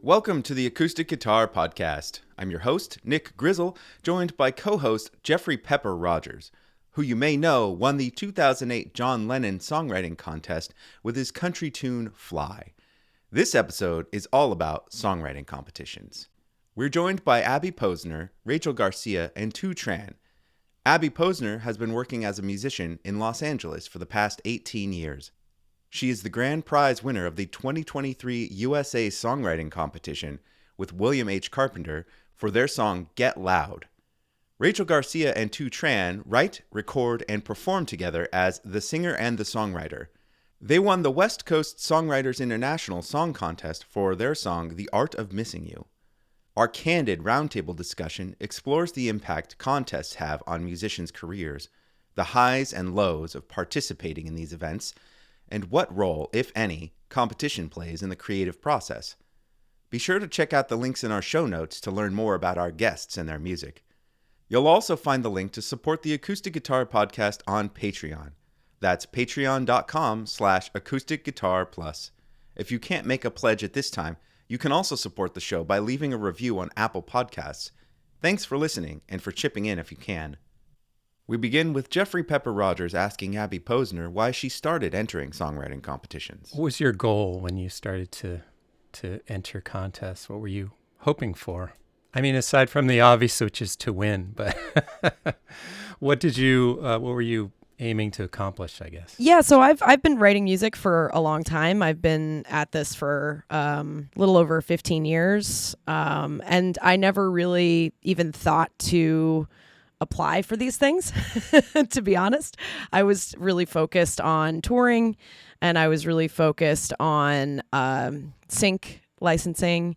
Welcome to the Acoustic Guitar Podcast. I'm your host, Nick Grizzle, joined by co-host Jeffrey Pepper Rodgers, who you may know won the 2008 John Lennon Songwriting Contest with his country tune, Fly. This episode is all about songwriting competitions. We're joined by Abby Posner, Rachel Garcia, and Thu Tran. Abby Posner has been working as a musician in Los Angeles for the past 18 years. She is the grand prize winner of the 2023 USA Songwriting Competition with William H. Carpenter for their song Get Loud. Rachel Garcia and Thu Tran write, record, and perform together as the singer and the songwriter. They won the West Coast Songwriters International Song Contest for their song The Art of Missing You. Our candid roundtable discussion explores the impact contests have on musicians' careers, the highs and lows of participating in these events, and what role, if any, competition plays in the creative process. Be sure to check out the links in our show notes to learn more about our guests and their music. You'll also find the link to support the Acoustic Guitar Podcast on Patreon. That's patreon.com/acousticguitarplus. If you can't make a pledge at this time, you can also support the show by leaving a review on Apple Podcasts. Thanks for listening and for chipping in if you can. We begin with Jeffrey Pepper Rodgers asking Abby Posner why she started entering songwriting competitions. What was your goal when you started to enter contests? What were you hoping for? I mean, aside from the obvious, which is to win, but what were you aiming to accomplish, I guess? Yeah, so I've been writing music for a long time. I've been at this for a little over 15 years, and I never really even thought to apply for these things, to be honest. I was really focused on touring, and I was really focused on sync licensing.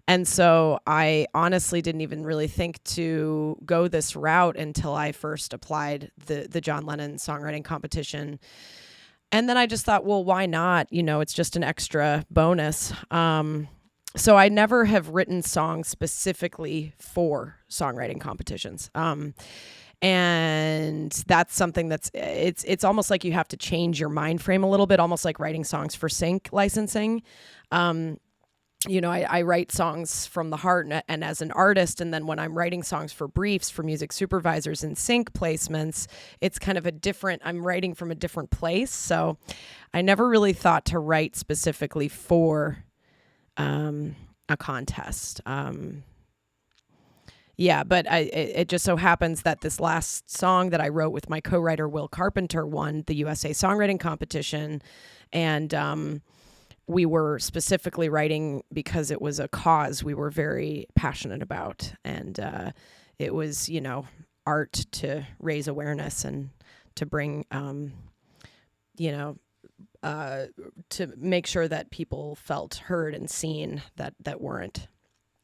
And so I honestly didn't even really think to go this route until I first applied the John Lennon Songwriting Competition. And then I just thought, well, why not? You know, it's just an extra bonus. So I never have written songs specifically for songwriting competitions. And that's something it's almost like you have to change your mind frame a little bit, almost like writing songs for sync licensing. You know, I write songs from the heart and as an artist, and then when I'm writing songs for briefs for music supervisors and sync placements, it's kind of I'm writing from a different place. So I never really thought to write specifically for a contest. But it just so happens that this last song that I wrote with my co-writer Will Carpenter won the USA Songwriting Competition, and we were specifically writing because it was a cause we were very passionate about, and it was, you know, art to raise awareness and to bring, to make sure that people felt heard and seen that weren't.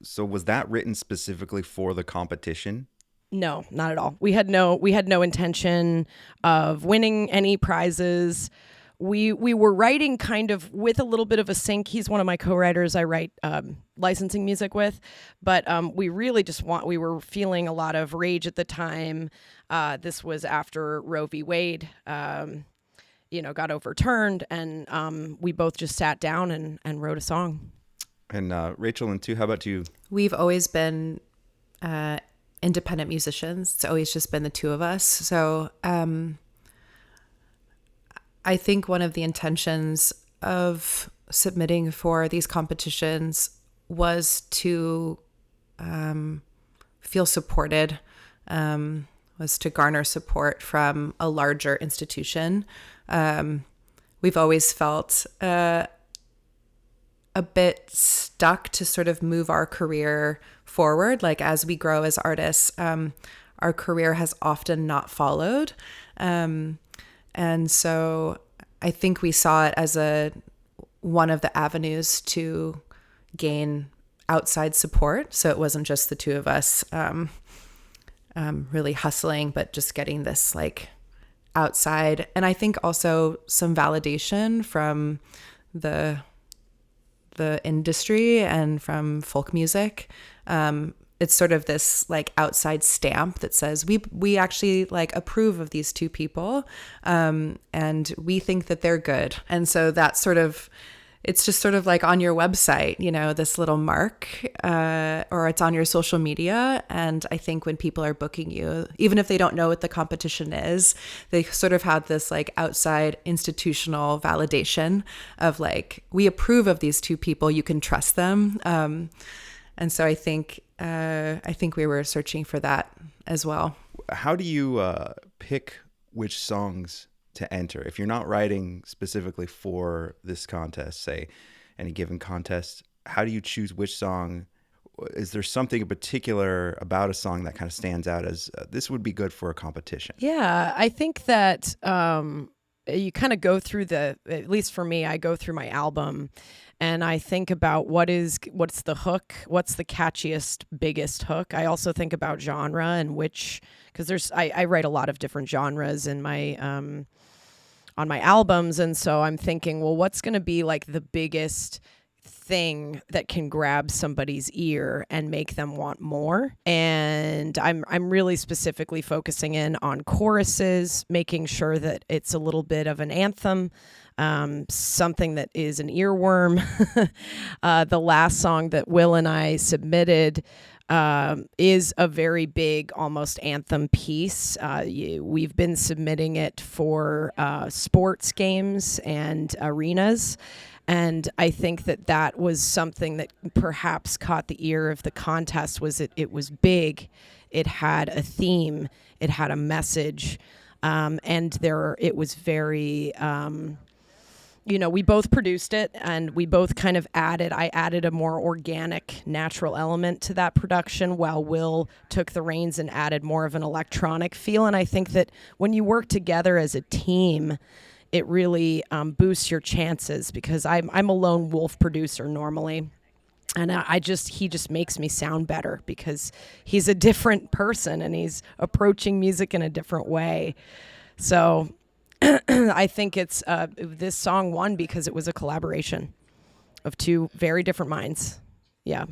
So was that written specifically for the competition? No, not at all. We had no intention of winning any prizes. We were writing kind of with a little bit of a sync. He's one of my co-writers I write licensing music with, but we really we were feeling a lot of rage at the time. This was after Roe v. Wade got overturned, and we both just sat down and wrote a song. And Rachel and Thu, how about you? We've always been independent musicians. It's always just been the two of us. So I think one of the intentions of submitting for these competitions was to feel supported, was to garner support from a larger institution. We've always felt a bit stuck to sort of move our career forward. Like as we grow as artists, our career has often not followed. And so I think we saw it as one of the avenues to gain outside support. So it wasn't just the two of us really hustling, but just getting this like outside. And I think also some validation from the industry and from folk music. It's sort of this like outside stamp that says we actually like approve of these two people, and we think that they're good. And so that sort of it's just sort of like on your website, this little mark, or it's on your social media. And I think when people are booking you, even if they don't know what the competition is, they sort of have this like outside institutional validation of like, we approve of these two people, you can trust them. And so I think we were searching for that as well. How do you pick which songs to enter? If you're not writing specifically for this contest, say any given contest, how do you choose which song? Is there something in particular about a song that kind of stands out as this would be good for a competition? Yeah, I think that you kind of go through at least for me, I go through my album and I think about what's the hook, what's the catchiest, biggest hook. I also think about genre and because I write a lot of different genres in my on my albums, and so I'm thinking, well, what's going to be like the biggest thing that can grab somebody's ear and make them want more? And I'm really specifically focusing in on choruses, making sure that it's a little bit of an anthem, something that is an earworm. The last song that Will and I submitted is a very big, almost anthem piece. We've been submitting it for sports games and arenas. And I think that was something that perhaps caught the ear of the contest. It was big, it had a theme, it had a message, and it was very. We both produced it and we both kind of I added a more organic, natural element to that production while Will took the reins and added more of an electronic feel. And I think that when you work together as a team, it really boosts your chances, because I'm a lone wolf producer normally. And he just makes me sound better because he's a different person and he's approaching music in a different way. So I think it's this song won because it was a collaboration of two very different minds. Yeah.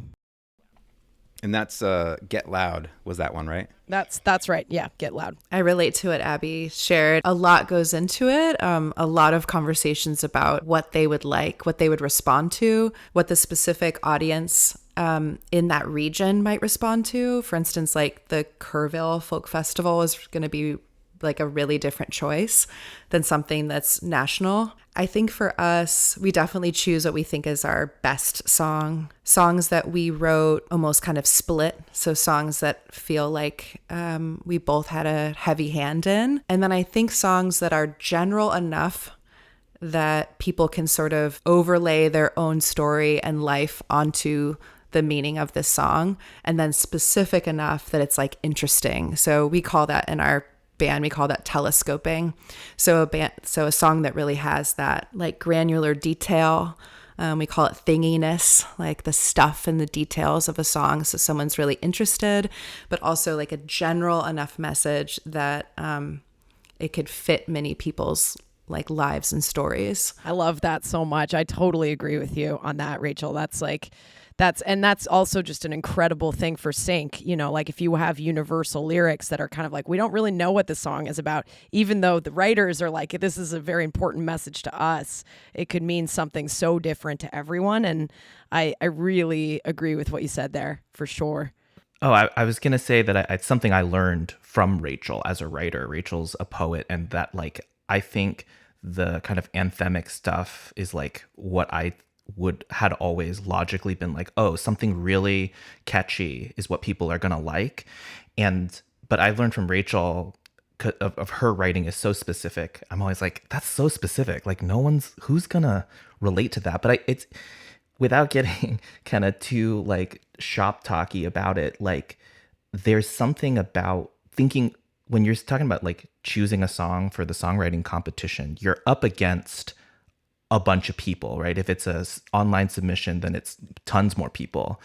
And that's Get Loud was that one, right? That's right. Yeah, Get Loud. I relate to what Abby shared. A lot goes into it. A lot of conversations about what they would like, what they would respond to, what the specific audience in that region might respond to. For instance, like the Kville Folk Festival is going to be like a really different choice than something that's national. I think for us, we definitely choose what we think is our best songs that we wrote almost kind of split. So songs that feel like we both had a heavy hand in. And then I think songs that are general enough that people can sort of overlay their own story and life onto the meaning of this song, and then specific enough that it's like interesting. So we call that in our band, we call that telescoping. So a song that really has that like granular detail. We call it thinginess, like the stuff and the details of a song. So someone's really interested, but also like a general enough message that it could fit many people's like lives and stories. I love that so much. I totally agree with you on that, Rachel. That's also just an incredible thing for sync. Like if you have universal lyrics that are kind of like, we don't really know what the song is about, even though the writers are like, this is a very important message to us, it could mean something so different to everyone. And I really agree with what you said there, for sure. Oh, I was going to say that it's something I learned from Rachel as a writer. Rachel's a poet, and that like, I think the kind of anthemic stuff is like what I had always logically been like, oh, something really catchy is what people are going to like. But I learned from Rachel of her writing is so specific. I'm always like, that's so specific. Like who's going to relate to that? But it's without getting kind of too like shop talky about it. Like there's something about thinking when you're talking about like choosing a song for the songwriting competition, you're up against a bunch of people, right? If it's a online submission, then it's tons more people.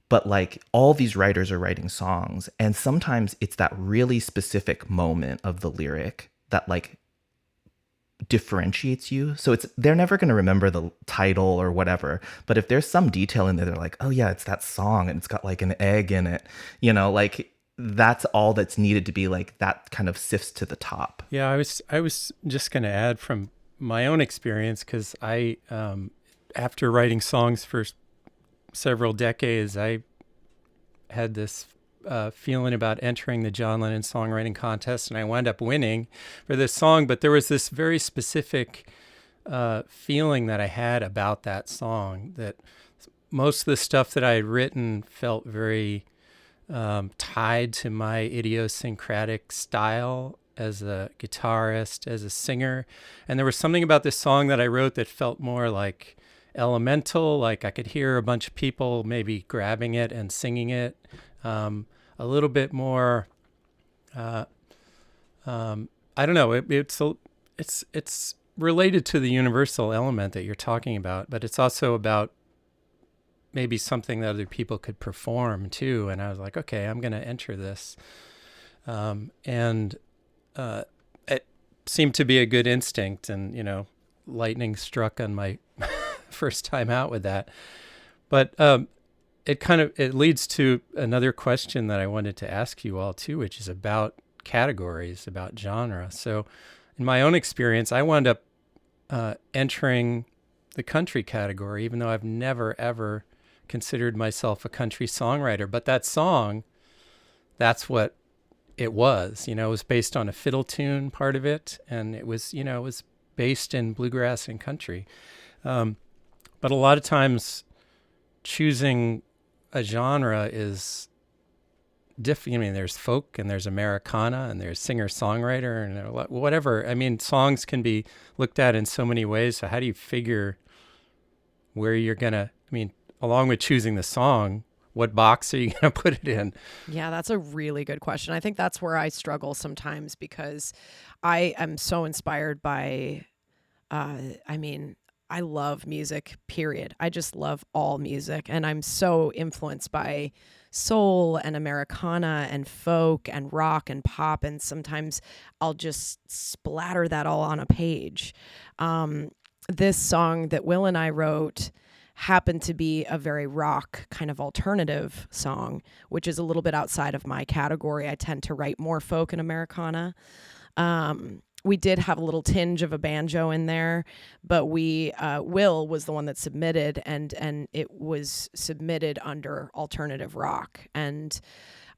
But like all these writers are writing songs, and sometimes it's that really specific moment of the lyric that like differentiates you. So they're never going to remember the title or whatever, but if there's some detail in there, they're like, oh yeah, it's that song and it's got like an egg in it, like that's all that's needed to be like that kind of sifts to the top. Yeah, I was just going to add from my own experience, because I after writing songs for several decades, I had this feeling about entering the John Lennon Songwriting Contest, and I wound up winning for this song. But there was this very specific feeling that I had about that song, that most of the stuff that I had written felt very tied to my idiosyncratic style as a guitarist, as a singer. And there was something about this song that I wrote that felt more like elemental, like I could hear a bunch of people maybe grabbing it and singing it. A little bit more, I don't know, it's related to the universal element that you're talking about, but it's also about maybe something that other people could perform too. And I was like, okay, I'm going to enter this. It seemed to be a good instinct, and, lightning struck on my first time out with that. But it leads to another question that I wanted to ask you all too, which is about categories, about genre. So in my own experience, I wound up entering the country category, even though I've never, ever considered myself a country songwriter. But that song, that's what it was. It was based on a fiddle tune, part of it, and it was based in bluegrass and country. But a lot of times choosing a genre is different. There's folk and there's Americana and there's singer-songwriter and whatever. Songs can be looked at in so many ways. So how do you figure where you're going to, along with choosing the song, what box are you going to put it in? Yeah, that's a really good question. I think that's where I struggle sometimes, because I am so inspired by, I love music, period. I just love all music. And I'm so influenced by soul and Americana and folk and rock and pop. And sometimes I'll just splatter that all on a page. This song that Will and I wrote happened to be a very rock kind of alternative song, which is a little bit outside of my category. I tend to write more folk and Americana. We did have a little tinge of a banjo in there, but Will was the one that submitted, and it was submitted under alternative rock. And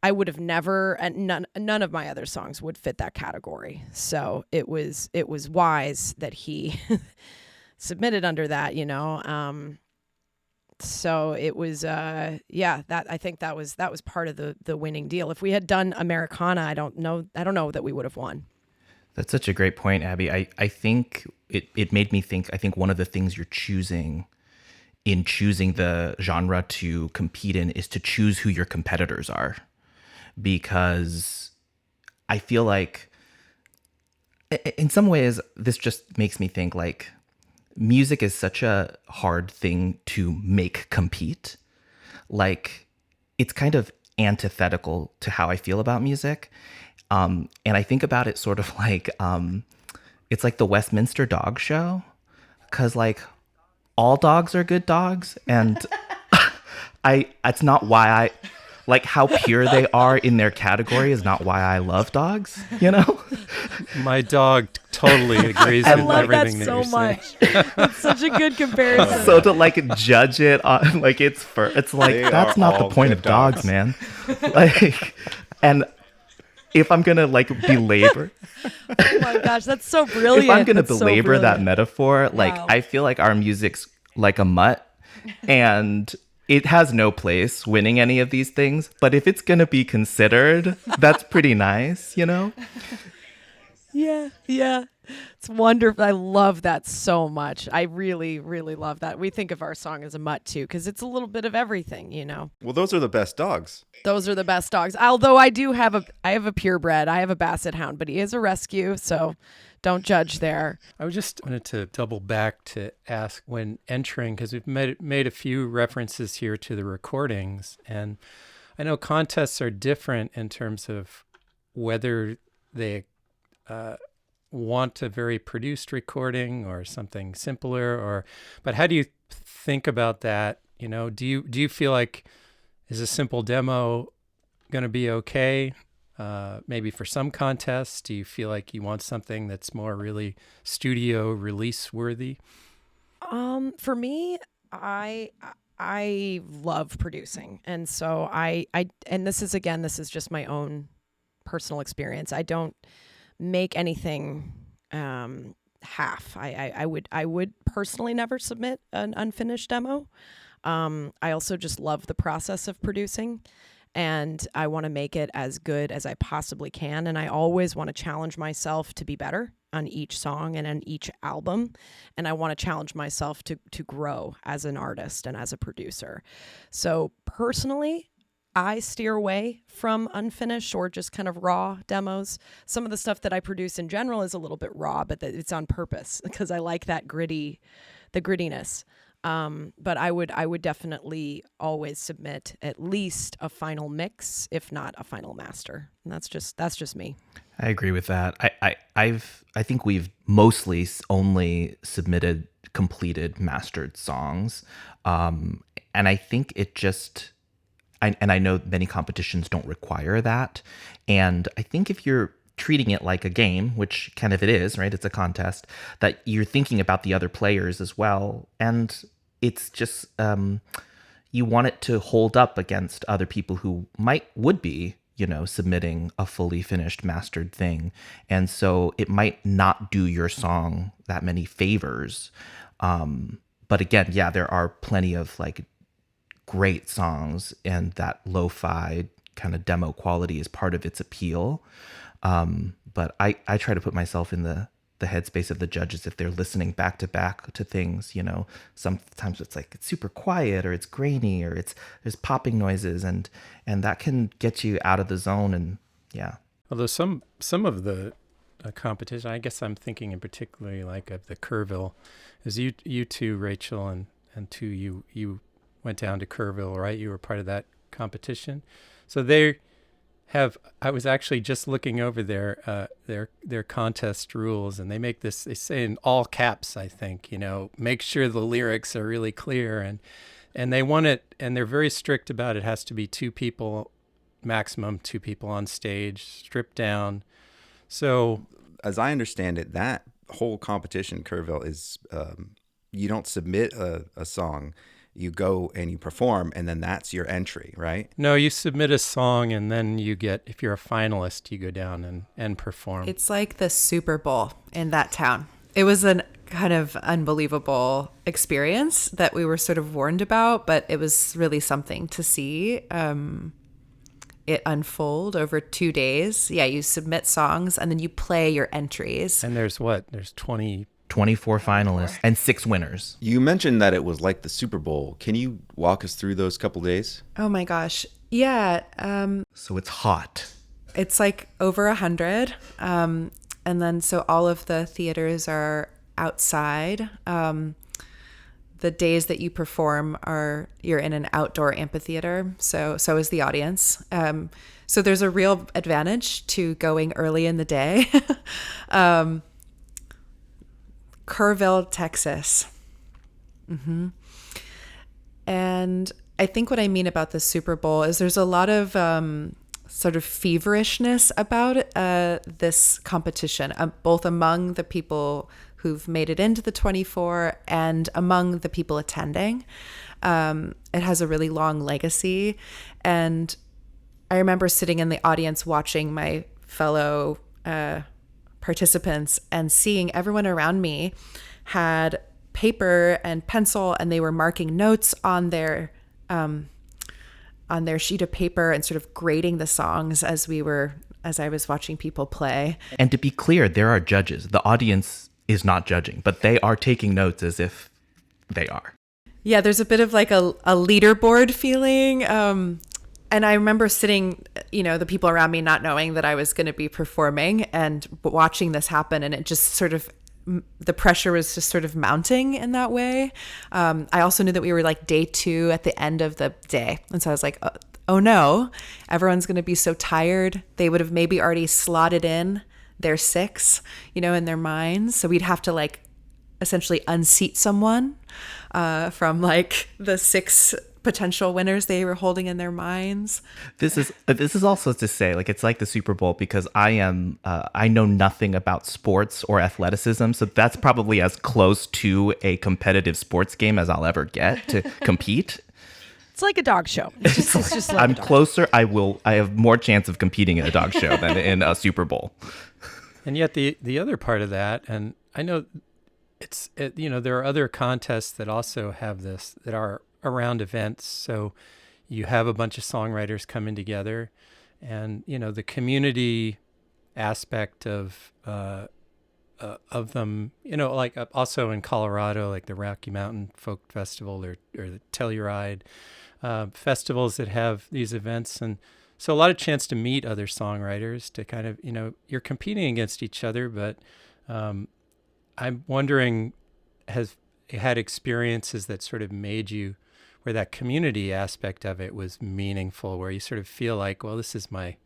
I would have never, and none of my other songs would fit that category. So it was wise that he submitted under that, So it was, that I think that was part of the winning deal. If we had done Americana, I don't know that we would have won. That's such a great point, Abby. I think it made me think, I think one of the things you're choosing in choosing the genre to compete in is to choose who your competitors are. Because I feel like in some ways, this just makes me think like music is such a hard thing to make compete. Like it's kind of antithetical to how I feel about music. And I think about it sort of like, it's like the Westminster Dog Show, because like all dogs are good dogs. And it's not why I like how pure they are in their category is not why I love dogs, My dog totally agrees with everything that you're saying. That's such a good comparison. So to like judge it on like it's like They that's are not the all point good of dogs, dogs. man. Like, and if I'm gonna like belabor, Oh my gosh, that's so brilliant. if I'm gonna That's so belabor that brilliant. metaphor, like Wow. I feel like our music's like a mutt, and it has no place winning any of these things. But if it's gonna be considered, that's pretty nice, Yeah. It's wonderful. I love that so much. I really, really love that. We think of our song as a mutt too, because it's a little bit of everything, Well, those are the best dogs. Those are the best dogs. Although I have a purebred. I have a basset hound, but he is a rescue, so don't judge there. I just wanted to double back to ask, when entering, because we've made a few references here to the recordings, and I know contests are different in terms of whether they want a very produced recording or something simpler, but how do you think about that? Do you feel like, is a simple demo going to be okay? Maybe for some contests, do you feel like you want something that's more really studio release worthy? For me, I love producing, and so and this is just my own personal experience. I don't make anything half. I would personally never submit an unfinished demo. I also just love the process of producing, and I want to make it as good as I possibly can. And I always want to challenge myself to be better on each song and on each album. And I want to challenge myself to grow as an artist and as a producer. So personally, I steer away from unfinished or just kind of raw demos. Some of the stuff that I produce in general is a little bit raw, but it's on purpose because I like the grittiness. But I would definitely always submit at least a final mix, if not a final master. And that's just me. I agree with that. I think we've mostly only submitted completed mastered songs. And I think it just, and I know many competitions don't require that. And I think if you're treating it like a game, which kind of it is, right? It's a contest, that you're thinking about the other players as well. And it's just, you want it to hold up against other people who would be, submitting a fully finished mastered thing. And so it might not do your song that many favors. But again, yeah, there are plenty of like great songs, and that lo-fi kind of demo quality is part of its appeal. But I try to put myself in the headspace of the judges if they're listening back to things. Sometimes it's like it's super quiet, or it's grainy, or there's popping noises, and that can get you out of the zone. And yeah, although some of the competition, I guess I'm thinking in particularly like of the Kerrville, is you two, Rachel, and Thu, you went down to Kerrville, right? You were part of that competition, so I was actually just looking over their contest rules, and they say in all caps, I think, make sure the lyrics are really clear, and they want it, and they're very strict about it. It has to be maximum two people on stage, stripped down. So as I understand it, that whole competition, Kerrville, is you don't submit a song. You go and you perform, and then that's your entry, right? No, you submit a song, and then if you're a finalist, you go down and perform. It's like the Super Bowl in that town. It was an kind of unbelievable experience that we were sort of warned about, but it was really something to see it unfold over 2 days. Yeah, you submit songs, and then you play your entries. And there's 24 finalists and 6 winners. You mentioned that it was like the Super Bowl. Can you walk us through those couple days? Oh my gosh. Yeah. So it's hot. It's like over 100. And then so all of the theaters are outside. The days that you perform you're in an outdoor amphitheater. So is the audience. So there's a real advantage to going early in the day. Kerrville, Texas. Mm-hmm. And I think what I mean about the Super Bowl is there's a lot of sort of feverishness about this competition, both among the people who've made it into the 24 and among the people attending. It has a really long legacy. And I remember sitting in the audience watching my fellow participants and seeing everyone around me had paper and pencil, and they were marking notes on their sheet of paper and sort of grading the songs as I was watching people play. And to be clear, there are judges. The audience is not judging, but they are taking notes as if they are. Yeah, there's a bit of like a leaderboard feeling. And I remember sitting, the people around me not knowing that I was going to be performing and watching this happen. And it just sort of, the pressure was just sort of mounting in that way. I also knew that we were like day 2 at the end of the day. And so I was like, oh no, everyone's going to be so tired. They would have maybe already slotted in their 6, in their minds. So we'd have to like essentially unseat someone from like the 6 potential winners they were holding in their minds. This is also to say, like, it's like the Super Bowl, because I know nothing about sports or athleticism, so that's probably as close to a competitive sports game as I'll ever get to compete. It's like a dog show. It's just like I'm closer. I have more chance of competing in a dog show than in a Super Bowl. And yet the other part of that, and I know there are other contests that also have this, that are around events. So you have a bunch of songwriters coming together, and the community aspect of them, like also in Colorado, like the Rocky Mountain Folk Festival or the Telluride festivals that have these events. And so a lot of chance to meet other songwriters, to kind of, you're competing against each other, but I'm wondering, has had experiences that sort of made you, where that community aspect of it was meaningful, where you sort of feel like, well, this is my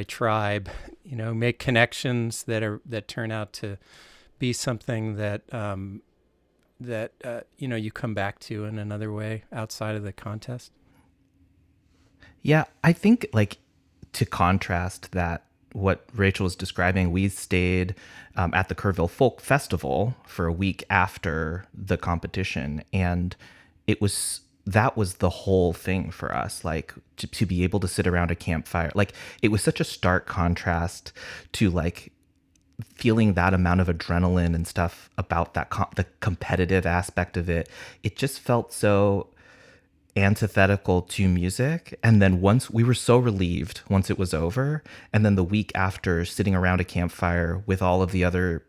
tribe, make connections that turn out to be something that you come back to in another way outside of the contest? Yeah, I think, like, to contrast that, what Rachel was describing, we stayed at the Kerrville Folk Festival for a week after the competition, and that was the whole thing for us, like, to be able to sit around a campfire. Like, it was such a stark contrast to, like, feeling that amount of adrenaline and stuff about that the competitive aspect of it. It just felt so antithetical to music. And then once we were so relieved once it was over, and then the week after, sitting around a campfire with all of the other,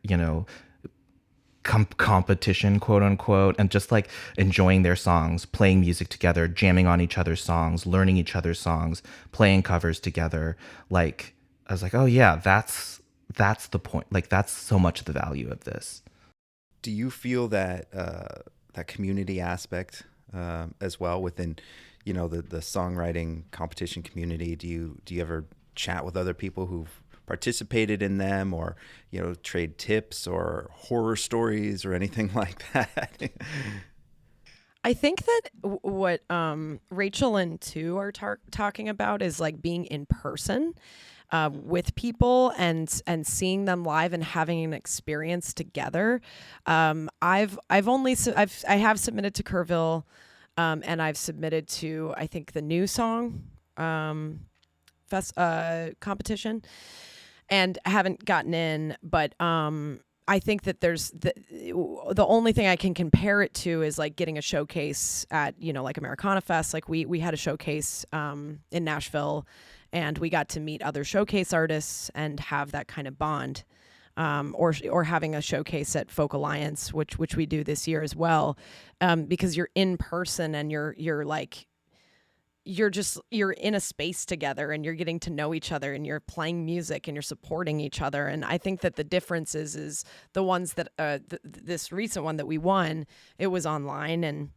competition, quote unquote, and just like enjoying their songs, playing music together, jamming on each other's songs, learning each other's songs, playing covers together. Like, I was like, oh yeah, that's the point. Like, that's so much the value of this. Do you feel that that community aspect as well within, the songwriting competition community? Do you ever chat with other people who've participated in them, or trade tips or horror stories or anything like that? I think that what Rachel and Thu are talking about is like being in person with people and seeing them live and having an experience together. I have submitted to Kerrville, and I've submitted to, I think, the new song competition, and haven't gotten in. But I think that there's the only thing I can compare it to is like getting a showcase at, like Americana Fest. Like we had a showcase in Nashville, and we got to meet other showcase artists and have that kind of bond. Or having a showcase at Folk Alliance, which we do this year as well, because you're in person and you're in a space together, and you're getting to know each other, and you're playing music and you're supporting each other. And I think that the difference is the ones that this recent one that we won, it was online, and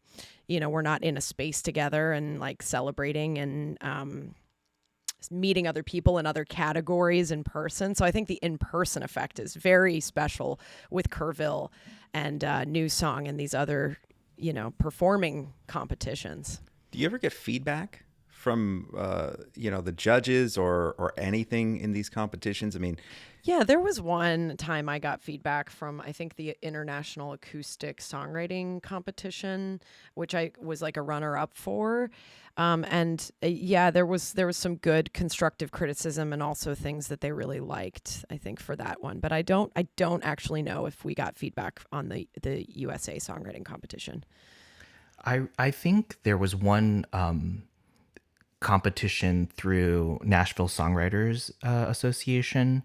we're not in a space together and like celebrating and meeting other people in other categories in person. So I think the in-person effect is very special with Kerrville and New Song and these other performing competitions. Do you ever get feedback from the judges or anything in these competitions? I mean, yeah, there was one time I got feedback from, I think, the International Acoustic Songwriting Competition, which I was like a runner-up for. There was some good constructive criticism, and also things that they really liked, I think, for that one. But I don't actually know if we got feedback on the USA Songwriting Competition. I think there was one competition through Nashville Songwriters Association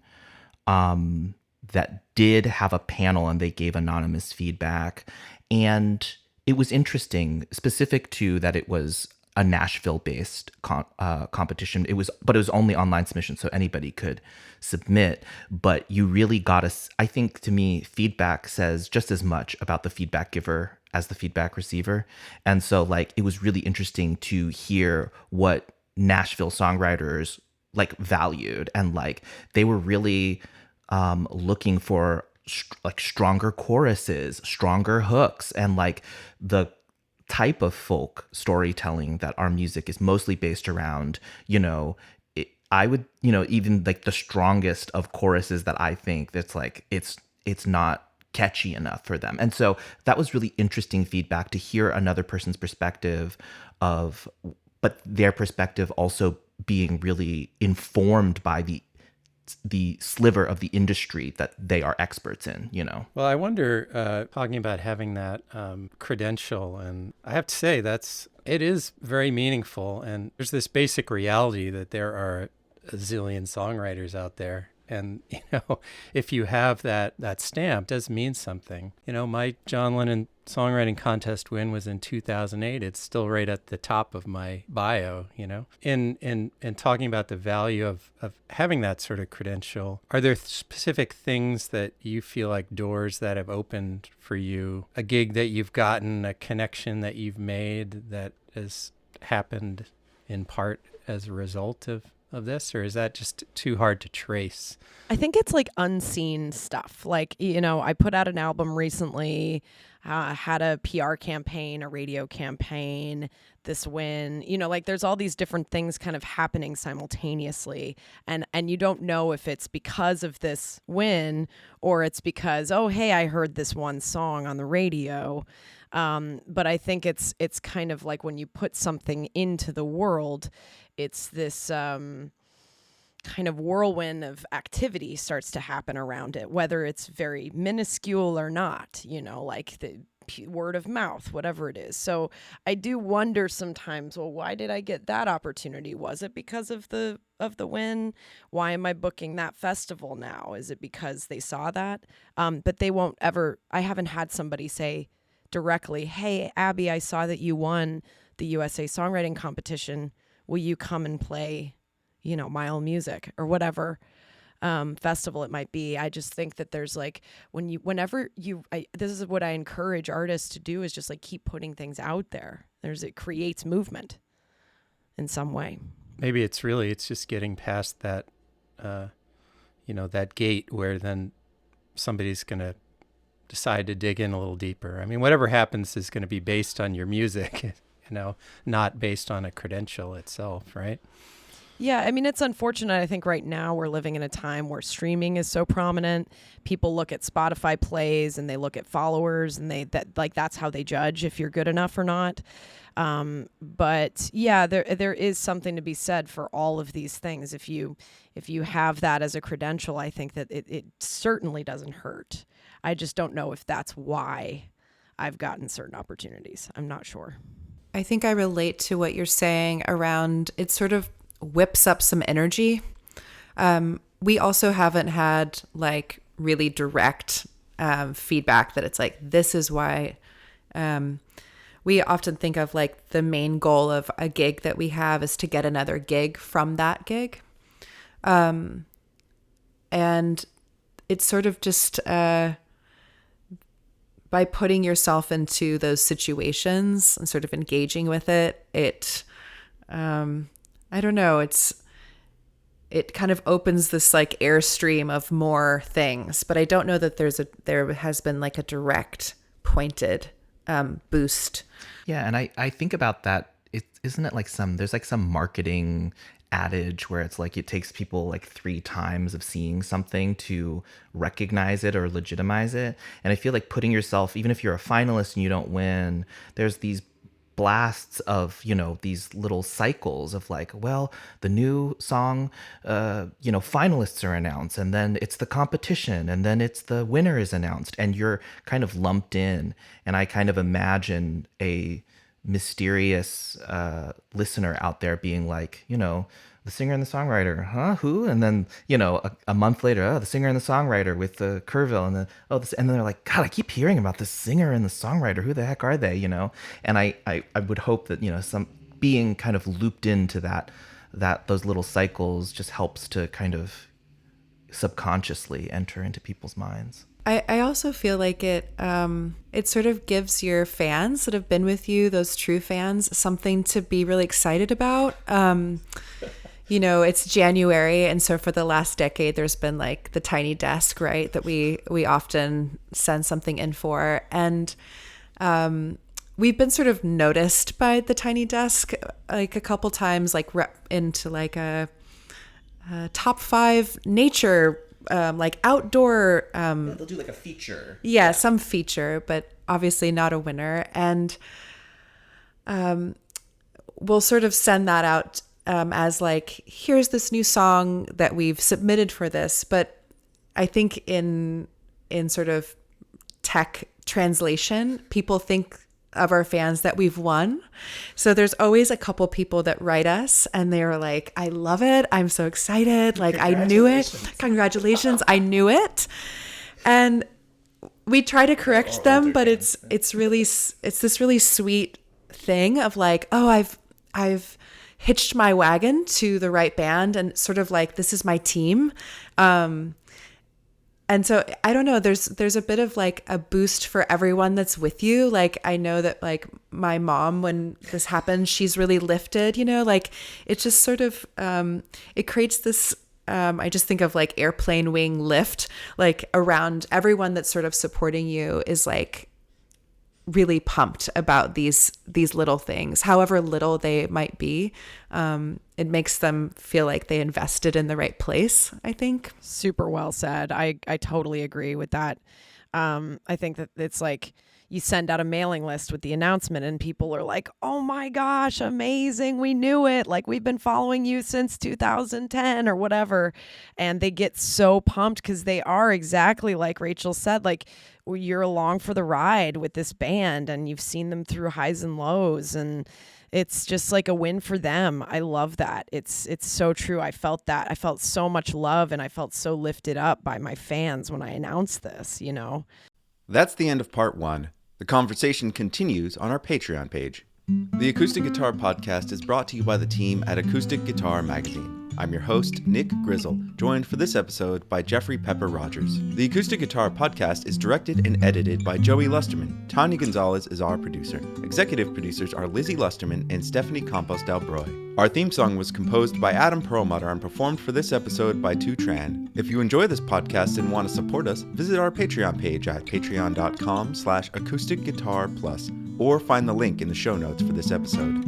that did have a panel, and they gave anonymous feedback. And it was interesting, specific to that it was a Nashville-based competition. It was only online submission, so anybody could submit. But you really got I think, to me, feedback says just as much about the feedback giver as the feedback receiver. And so, like, it was really interesting to hear what Nashville songwriters like valued, and like they were really looking for like stronger choruses, stronger hooks, and like the type of folk storytelling that our music is mostly based around, I would, even like the strongest of choruses that I think that's like, it's not catchy enough for them. And so that was really interesting feedback to hear another person's perspective but their perspective also being really informed by the sliver of the industry that they are experts in, Well, I wonder, talking about having that credential, and I have to say it is very meaningful. And there's this basic reality that there are a zillion songwriters out there. And, if you have that stamp, it does mean something. My John Lennon songwriting contest win was in 2008. It's still right at the top of my bio, In talking about the value of having that sort of credential, are there specific things that you feel like doors that have opened for you, a gig that you've gotten, a connection that you've made that has happened in part as a result of this, or is that just too hard to trace? I think it's like unseen stuff. Like, I put out an album recently, had a PR campaign, a radio campaign, this win, like there's all these different things kind of happening simultaneously. And you don't know if it's because of this win or it's because, oh, hey, I heard this one song on the radio. But I think it's kind of like when you put something into the world, it's this kind of whirlwind of activity starts to happen around it, whether it's very minuscule or not, like the word of mouth, whatever it is. So I do wonder sometimes, well, why did I get that opportunity? Was it because of the win? Why am I booking that festival now? Is it because they saw that? But they won't ever, I haven't had somebody say directly, hey, Abby, I saw that you won the USA Songwriting Competition. Will you come and play, Mile Music or whatever festival it might be? I just think that there's like, this is what I encourage artists to do, is just like keep putting things out there. It creates movement in some way. Maybe it's just getting past that, that gate where then somebody's going to decide to dig in a little deeper. I mean, whatever happens is going to be based on your music, not based on a credential itself, right? Yeah, I mean, it's unfortunate. I think right now we're living in a time where streaming is so prominent. People look at Spotify plays and they look at followers, and that's how they judge if you're good enough or not. But yeah, there is something to be said for all of these things. If you have that as a credential, I think that it certainly doesn't hurt. I just don't know if that's why I've gotten certain opportunities. I'm not sure. I think I relate to what you're saying around it sort of whips up some energy. We also haven't had like really direct feedback that it's like, this is why. We often think of like the main goal of a gig that we have is to get another gig from that gig. And it's sort of just by putting yourself into those situations and sort of engaging with it, I don't know, it kind of opens this like airstream of more things, but I don't know that there has been like a direct pointed boost. Yeah, and I think about that. Isn't it like there's like some marketing adage where it's like it takes people like 3 times of seeing something to recognize it or legitimize it. And I feel like putting yourself, even if you're a finalist and you don't win, there's these blasts of, these little cycles of like, well, the new song, finalists are announced, and then it's the competition, and then it's the winner is announced, and you're kind of lumped in. And I kind of imagine a mysterious listener out there being like, the singer and the songwriter, huh? Who? And then, a month later, the singer and the songwriter with the kville, and then and then they're like, God, I keep hearing about this singer and the songwriter. Who the heck are they? And I would hope that, some being kind of looped into that those little cycles just helps to kind of subconsciously enter into people's minds. I also feel like it sort of gives your fans that have been with you, those true fans, something to be really excited about. It's January, and so for the last decade, there's been like the tiny desk, right, that we often send something in for. And we've been sort of noticed by the Tiny Desk like a couple times, like into like a top 5 nature, like outdoor. They'll do like a feature. Yeah, some feature, but obviously not a winner. And we'll sort of send that out as like, here's this new song that we've submitted for this. But I think in sort of tech translation, people think of our fans that we've won. So there's always a couple people that write us and they're like, I love it. I'm so excited. Like, I knew it. Congratulations. I knew it. And we try to correct them, but it's this really sweet thing of like, oh, I've hitched my wagon to the right band and sort of like, this is my team. And so I don't know, there's a bit of like a boost for everyone that's with you. Like, I know that like my mom, when this happened, she's really lifted, you know, like it's just sort of, it creates this, I just think of like airplane wing lift, like around everyone that's sort of supporting you is like really pumped about these little things, however little they might be. It makes them feel like they invested in the right place, I think. Super well said. I totally agree with that. I think that it's like you send out a mailing list with the announcement and people are like, oh my gosh, amazing. We knew it. Like, we've been following you since 2010 or whatever. And they get so pumped because they are exactly like Rachel said, like, you're along for the ride with this band and you've seen them through highs and lows, and it's just like a win for them. I love that. It's so true. I felt that. I felt so much love and I felt so lifted up by my fans when I announced this, you know. That's the end of part 1. The conversation continues on our Patreon page. The Acoustic Guitar Podcast is brought to you by the team at Acoustic Guitar Magazine. I'm your host, Nick Grizzle, joined for this episode by Jeffrey Pepper Rodgers. The Acoustic Guitar Podcast is directed and edited by Joey Lusterman. Tanya Gonzalez is our producer. Executive producers are Lyzy Lusterman and Stephanie Campos del Broi. Our theme song was composed by Adam Perlmutter and performed for this episode by Thu Tran. If you enjoy this podcast and want to support us, visit our Patreon page at patreon.com/acousticguitarplus or find the link in the show notes for this episode.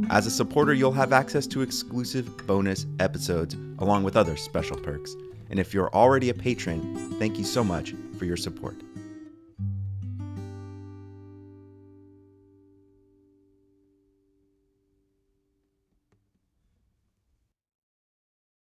As a supporter, you'll have access to exclusive bonus episodes along with other special perks. And if you're already a patron, thank you so much for your support.